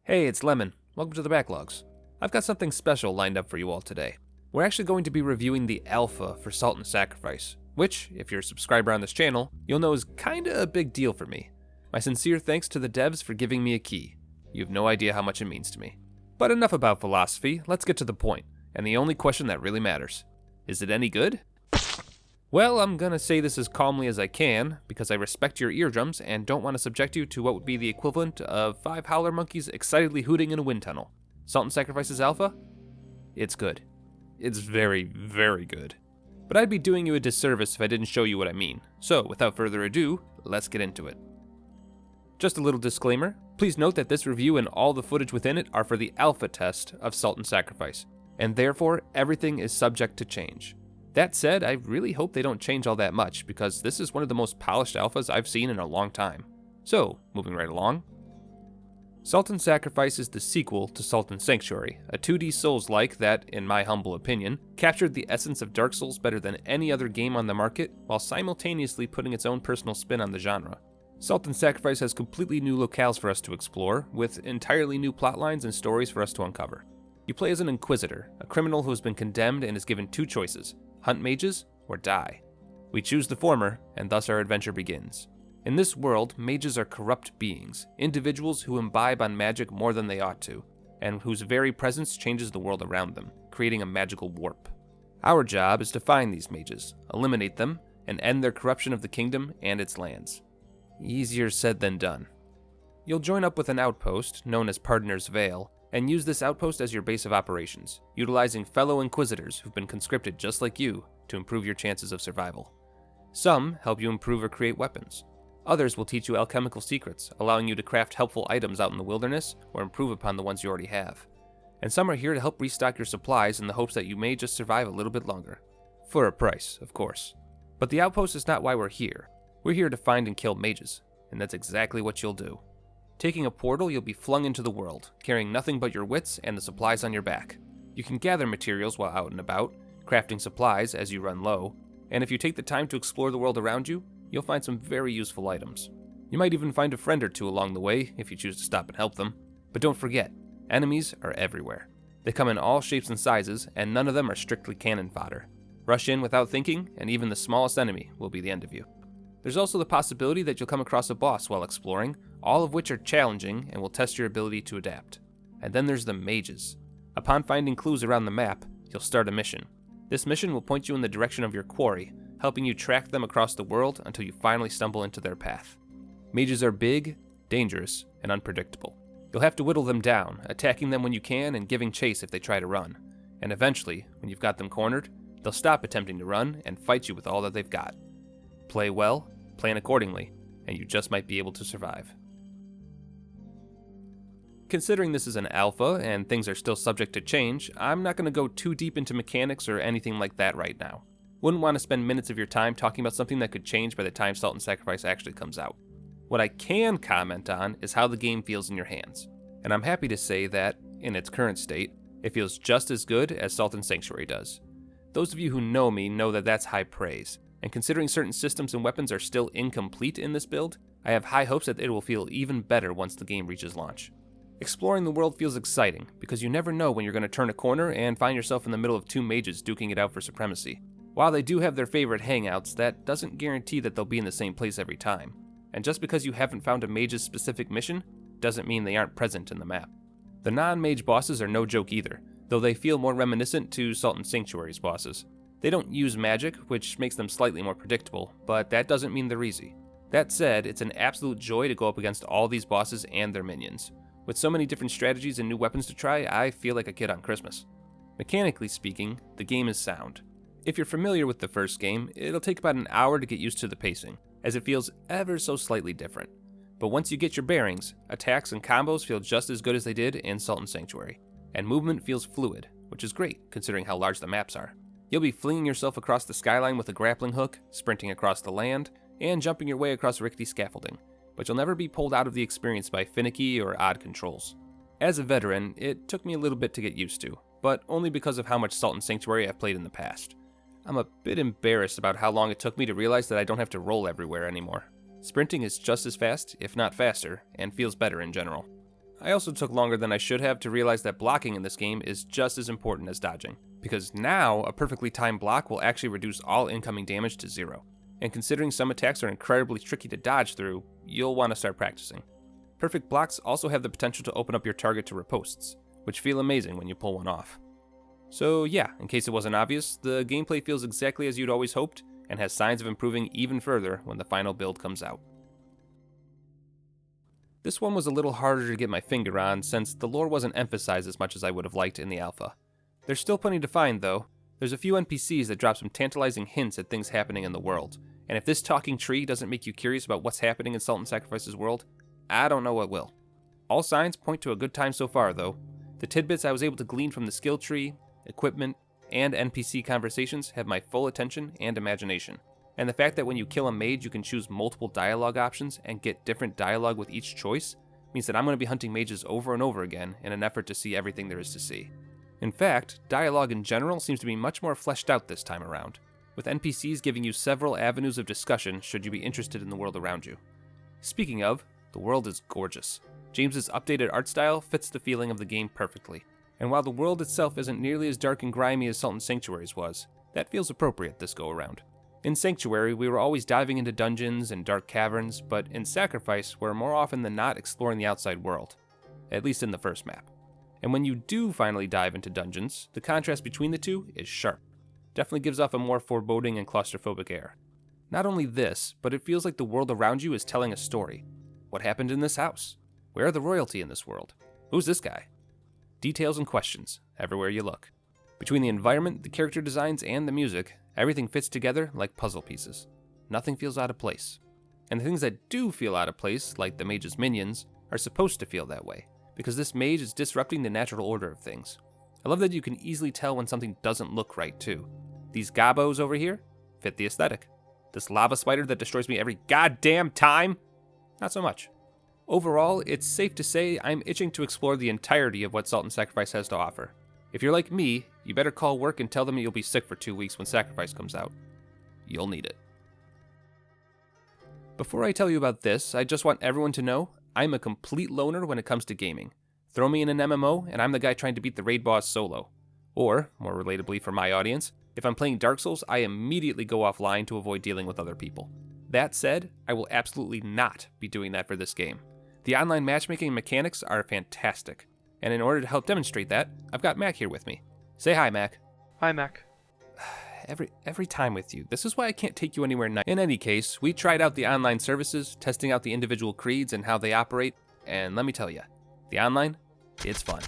Hey, it's Lemon. Welcome to the Backlogs. I've got something special lined up for you all today. We're actually going to be reviewing the alpha for Salt and Sacrifice, which, if you're a subscriber on this channel, you'll know is kinda a big deal for me. My sincere thanks to the devs for giving me a key. You have no idea how much it means to me. But enough about philosophy, let's get to the point, and the only question that really matters. Is it any good? Well, I'm gonna say this as calmly as I can, because I respect your eardrums and don't want to subject you to what would be the equivalent of 5 howler monkeys excitedly hooting in a wind tunnel. Salt and Sacrifice's alpha? It's good. It's very, very good. But I'd be doing you a disservice if I didn't show you what I mean. So, without further ado, let's get into it. Just a little disclaimer, please note that this review and all the footage within it are for the alpha test of Salt and Sacrifice, and therefore everything is subject to change. That said, I really hope they don't change all that much, because this is one of the most polished alphas I've seen in a long time. So, moving right along. Salt and Sacrifice is the sequel to Salt and Sanctuary, a 2D Souls-like that, in my humble opinion, captured the essence of Dark Souls better than any other game on the market, while simultaneously putting its own personal spin on the genre. Salt and Sacrifice has completely new locales for us to explore, with entirely new plotlines and stories for us to uncover. You play as an Inquisitor, a criminal who has been condemned and is given 2 choices: hunt mages, or die. We choose the former, and thus our adventure begins. In this world, mages are corrupt beings, individuals who imbibe on magic more than they ought to, and whose very presence changes the world around them, creating a magical warp. Our job is to find these mages, eliminate them, and end their corruption of the kingdom and its lands. Easier said than done. You'll join up with an outpost, known as Pardoner's Vale, and use this outpost as your base of operations, utilizing fellow Inquisitors who've been conscripted just like you to improve your chances of survival. Some help you improve or create weapons. Others will teach you alchemical secrets, allowing you to craft helpful items out in the wilderness or improve upon the ones you already have. And some are here to help restock your supplies in the hopes that you may just survive a little bit longer. For a price, of course. But the outpost is not why we're here. We're here to find and kill mages, and that's exactly what you'll do. Taking a portal, you'll be flung into the world, carrying nothing but your wits and the supplies on your back. You can gather materials while out and about, crafting supplies as you run low, and if you take the time to explore the world around you, you'll find some very useful items. You might even find a friend or two along the way if you choose to stop and help them. But don't forget, enemies are everywhere. They come in all shapes and sizes, and none of them are strictly cannon fodder. Rush in without thinking, and even the smallest enemy will be the end of you. There's also the possibility that you'll come across a boss while exploring, all of which are challenging and will test your ability to adapt. And then there's the mages. Upon finding clues around the map, you'll start a mission. This mission will point you in the direction of your quarry, helping you track them across the world until you finally stumble into their path. Mages are big, dangerous, and unpredictable. You'll have to whittle them down, attacking them when you can and giving chase if they try to run. And eventually, when you've got them cornered, they'll stop attempting to run and fight you with all that they've got. Play well, plan accordingly, and you just might be able to survive. Considering this is an alpha and things are still subject to change, I'm not going to go too deep into mechanics or anything like that right now. Wouldn't want to spend minutes of your time talking about something that could change by the time Salt and Sacrifice actually comes out. What I can comment on is how the game feels in your hands, and I'm happy to say that, in its current state, it feels just as good as Salt and Sanctuary does. Those of you who know me know that that's high praise, and considering certain systems and weapons are still incomplete in this build, I have high hopes that it will feel even better once the game reaches launch. Exploring the world feels exciting, because you never know when you're going to turn a corner and find yourself in the middle of 2 mages duking it out for supremacy. While they do have their favorite hangouts, that doesn't guarantee that they'll be in the same place every time. And just because you haven't found a mage's specific mission, doesn't mean they aren't present in the map. The non-mage bosses are no joke either, though they feel more reminiscent to Salt and Sanctuary's bosses. They don't use magic, which makes them slightly more predictable, but that doesn't mean they're easy. That said, it's an absolute joy to go up against all these bosses and their minions. With so many different strategies and new weapons to try, I feel like a kid on Christmas. Mechanically speaking, the game is sound. If you're familiar with the first game, it'll take about an hour to get used to the pacing, as it feels ever so slightly different. But once you get your bearings, attacks and combos feel just as good as they did in Salt and Sanctuary, and movement feels fluid, which is great considering how large the maps are. You'll be flinging yourself across the skyline with a grappling hook, sprinting across the land, and jumping your way across rickety scaffolding, but you'll never be pulled out of the experience by finicky or odd controls. As a veteran, it took me a little bit to get used to, but only because of how much Salt and Sanctuary I've played in the past. I'm a bit embarrassed about how long it took me to realize that I don't have to roll everywhere anymore. Sprinting is just as fast, if not faster, and feels better in general. I also took longer than I should have to realize that blocking in this game is just as important as dodging, because now a perfectly timed block will actually reduce all incoming damage to 0. And considering some attacks are incredibly tricky to dodge through, you'll want to start practicing. Perfect blocks also have the potential to open up your target to ripostes, which feel amazing when you pull one off. So yeah, in case it wasn't obvious, the gameplay feels exactly as you'd always hoped, and has signs of improving even further when the final build comes out. This one was a little harder to get my finger on, since the lore wasn't emphasized as much as I would have liked in the alpha. There's still plenty to find though. There's a few NPCs that drop some tantalizing hints at things happening in the world, and if this talking tree doesn't make you curious about what's happening in Salt and Sacrifice's world, I don't know what will. All signs point to a good time so far though. The tidbits I was able to glean from the skill tree, equipment, and NPC conversations have my full attention and imagination. And the fact that when you kill a mage you can choose multiple dialogue options and get different dialogue with each choice means that I'm going to be hunting mages over and over again in an effort to see everything there is to see. In fact, dialogue in general seems to be much more fleshed out this time around, with NPCs giving you several avenues of discussion should you be interested in the world around you. Speaking of, the world is gorgeous. James's updated art style fits the feeling of the game perfectly, and while the world itself isn't nearly as dark and grimy as Salt and Sanctuary's was, that feels appropriate this go around. In Sanctuary, we were always diving into dungeons and dark caverns, but in Sacrifice, we're more often than not exploring the outside world, at least in the first map. And when you do finally dive into dungeons, the contrast between the two is sharp. Definitely gives off a more foreboding and claustrophobic air. Not only this, but it feels like the world around you is telling a story. What happened in this house? Where are the royalty in this world? Who's this guy? Details and questions, everywhere you look. Between the environment, the character designs, and the music, everything fits together like puzzle pieces. Nothing feels out of place. And the things that do feel out of place, like the mage's minions, are supposed to feel that way, because this mage is disrupting the natural order of things. I love that you can easily tell when something doesn't look right, too. These gobos over here fit the aesthetic. This lava spider that destroys me every goddamn time? Not so much. Overall, it's safe to say I'm itching to explore the entirety of what Salt and Sacrifice has to offer. If you're like me, you better call work and tell them you'll be sick for 2 weeks when Sacrifice comes out. You'll need it. Before I tell you about this, I just want everyone to know I'm a complete loner when it comes to gaming. Throw me in an MMO and I'm the guy trying to beat the raid boss solo. Or, more relatably for my audience, if I'm playing Dark Souls, I immediately go offline to avoid dealing with other people. That said, I will absolutely not be doing that for this game. The online matchmaking mechanics are fantastic, and in order to help demonstrate that, I've got Mac here with me. Say hi, Mac. Hi, Mac. Every time with you. This is why I can't take you anywhere nice. In any case, we tried out the online services, testing out the individual creeds and how they operate, and let me tell you, the online, it's fun.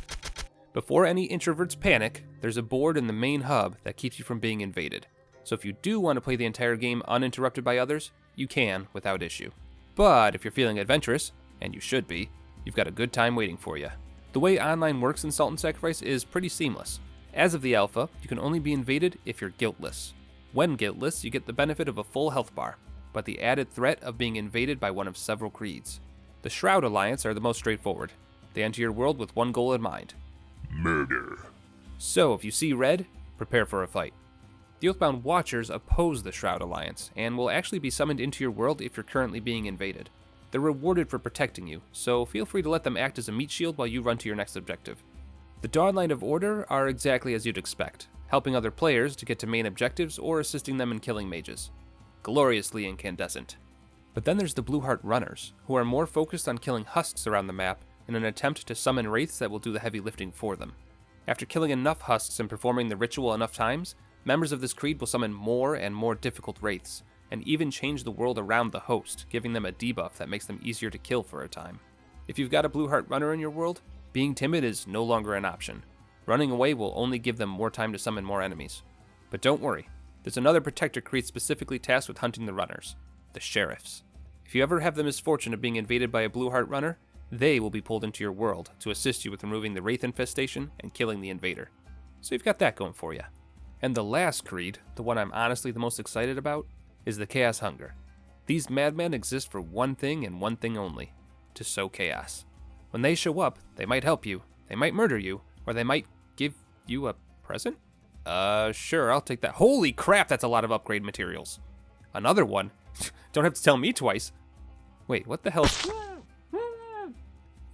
Before any introverts panic, there's a board in the main hub that keeps you from being invaded. So if you do want to play the entire game uninterrupted by others, you can without issue. But if you're feeling adventurous, and you should be, you've got a good time waiting for you. The way online works in Salt and Sacrifice is pretty seamless. As of the alpha, you can only be invaded if you're guiltless. When guiltless, you get the benefit of a full health bar, but the added threat of being invaded by one of several creeds. The Shroud Alliance are the most straightforward. They enter your world with one goal in mind: murder. So if you see red, prepare for a fight. The Oathbound Watchers oppose the Shroud Alliance, and will actually be summoned into your world if you're currently being invaded. They're rewarded for protecting you, so feel free to let them act as a meat shield while you run to your next objective. The Dawnlight of Order are exactly as you'd expect, helping other players to get to main objectives or assisting them in killing mages. Gloriously incandescent. But then there's the Blueheart Runners, who are more focused on killing husks around the map in an attempt to summon wraiths that will do the heavy lifting for them. After killing enough husks and performing the ritual enough times, members of this creed will summon more and more difficult wraiths, and even change the world around the host, giving them a debuff that makes them easier to kill for a time. If you've got a Blueheart Runner in your world, being timid is no longer an option. Running away will only give them more time to summon more enemies. But don't worry, there's another protector creed specifically tasked with hunting the runners, the Sheriffs. If you ever have the misfortune of being invaded by a Blueheart Runner, they will be pulled into your world to assist you with removing the wraith infestation and killing the invader. So you've got that going for you. And the last creed, the one I'm honestly the most excited about, is the Chaos Hunger. These madmen exist for one thing and one thing only: to sow chaos. When they show up, they might help you, they might murder you, or they might give you a present? Sure, I'll take that. Holy crap, that's a lot of upgrade materials. Another one? Don't have to tell me twice. Wait, what the hell?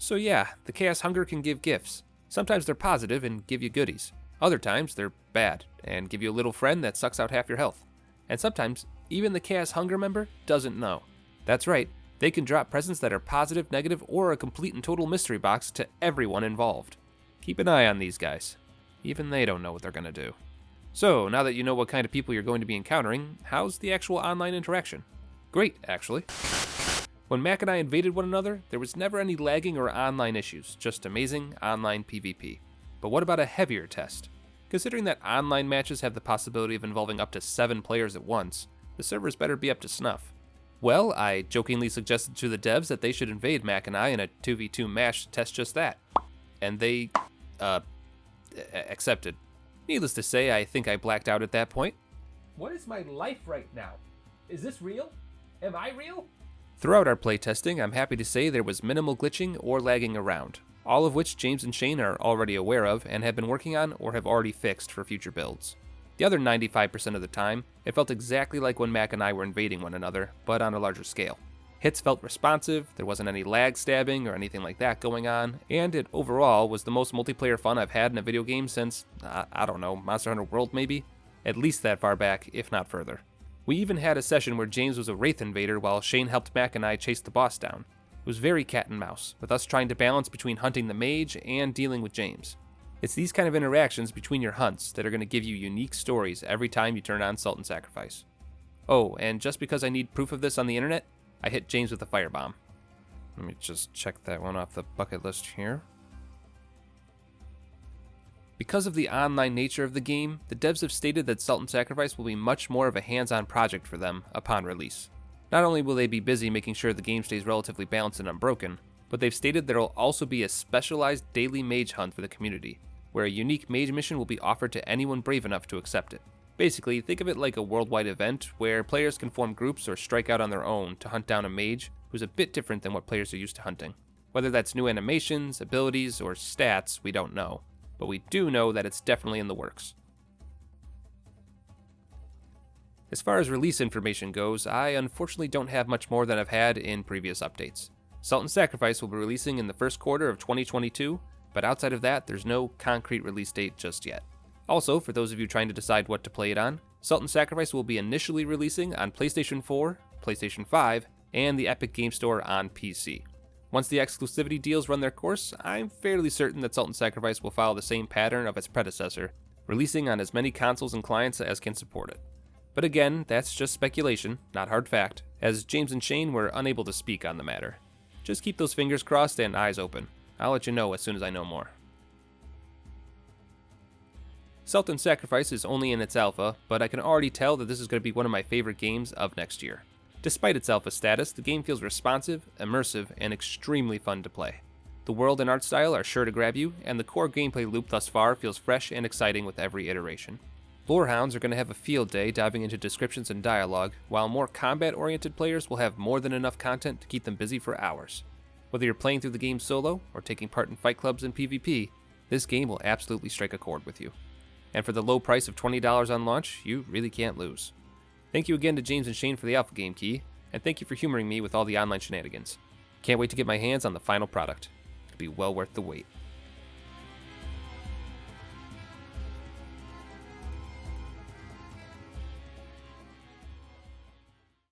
So yeah, the Chaos Hunger can give gifts. Sometimes they're positive and give you goodies. Other times they're bad and give you a little friend that sucks out half your health. And sometimes even the Chaos Hunger member doesn't know. That's right, they can drop presents that are positive, negative, or a complete and total mystery box to everyone involved. Keep an eye on these guys. Even they don't know what they're gonna do. So, now that you know what kind of people you're going to be encountering, how's the actual online interaction? Great, actually. When Mac and I invaded one another, there was never any lagging or online issues, just amazing online PvP. But what about a heavier test? Considering that online matches have the possibility of involving up to 7 players at once, the servers better be up to snuff. Well, I jokingly suggested to the devs that they should invade Mac and I in a 2v2 match to test just that. And they, accepted. Needless to say, I think I blacked out at that point. What is my life right now? Is this real? Am I real? Throughout our playtesting, I'm happy to say there was minimal glitching or lagging around, all of which James and Shane are already aware of and have been working on or have already fixed for future builds. The other 95% of the time, it felt exactly like when Mac and I were invading one another, but on a larger scale. Hits felt responsive, there wasn't any lag stabbing or anything like that going on, and it overall was the most multiplayer fun I've had in a video game since, I don't know, Monster Hunter World maybe? At least that far back, if not further. We even had a session where James was a Wraith Invader while Shane helped Mac and I chase the boss down. It was very cat and mouse, with us trying to balance between hunting the mage and dealing with James. It's these kind of interactions between your hunts that are going to give you unique stories every time you turn on Salt and Sacrifice. Oh, and just because I need proof of this on the internet, I hit James with a firebomb. Let me just check that one off the bucket list here. Because of the online nature of the game, the devs have stated that Salt and Sacrifice will be much more of a hands-on project for them upon release. Not only will they be busy making sure the game stays relatively balanced and unbroken, but they've stated there will also be a specialized daily mage hunt for the community, where a unique mage mission will be offered to anyone brave enough to accept it. Basically, think of it like a worldwide event where players can form groups or strike out on their own to hunt down a mage who's a bit different than what players are used to hunting. Whether that's new animations, abilities, or stats, we don't know, but we do know that it's definitely in the works. As far as release information goes, I unfortunately don't have much more than I've had in previous updates. Salt and Sacrifice will be releasing in the first quarter of 2022, but outside of that, there's no concrete release date just yet. Also, for those of you trying to decide what to play it on, Salt and Sacrifice will be initially releasing on PlayStation 4, PlayStation 5, and the Epic Game Store on PC. Once the exclusivity deals run their course, I'm fairly certain that Salt and Sacrifice will follow the same pattern of its predecessor, releasing on as many consoles and clients as can support it. But again, that's just speculation, not hard fact, as James and Shane were unable to speak on the matter. Just keep those fingers crossed and eyes open. I'll let you know as soon as I know more. Salt and Sacrifice is only in its alpha, but I can already tell that this is going to be one of my favorite games of next year. Despite its alpha status, the game feels responsive, immersive, and extremely fun to play. The world and art style are sure to grab you, and the core gameplay loop thus far feels fresh and exciting with every iteration. Lorehounds are going to have a field day diving into descriptions and dialogue, while more combat-oriented players will have more than enough content to keep them busy for hours. Whether you're playing through the game solo, or taking part in fight clubs and PvP, this game will absolutely strike a chord with you. And for the low price of $20 on launch, you really can't lose. Thank you again to James and Shane for the alpha game key, and thank you for humoring me with all the online shenanigans. Can't wait to get my hands on the final product. It'll be well worth the wait.